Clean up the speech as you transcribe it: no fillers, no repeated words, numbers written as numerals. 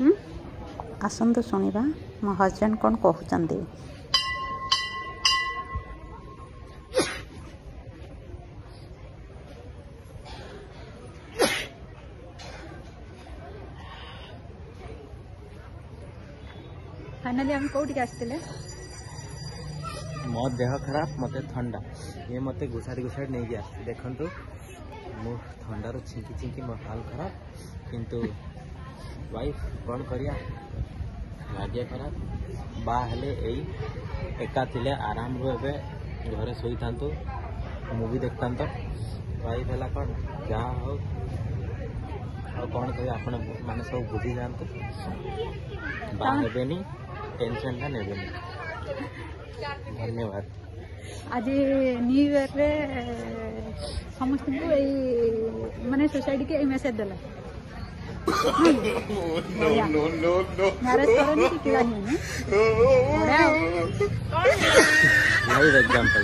आसंतु शुणिबा मो हजबैंड कौन कहते। फाइनली हम कौटी आसते मो देह खराब मत ठंडा ये मत घुसाड़ी घुसाड़ी नहीं आस देखु मो ठंडार छिंकी छिंकी मो हाल खराब किंतु वाइफ कौन करिया भाग्य खराब बाहले एका थिले आराम रू ए घरे शोई था मुवी देखता वाइफ है कौन जहाँ हो कौन कह आपण मैंने सब बुझी जातु बाहेनी टेंशन टा ने धन्यवाद। आज न्यू ईयर रे समस्त माने सोसाइटी के मेसेज देला मैरिज करनी कि किला नहीं लाइव एग्जांपल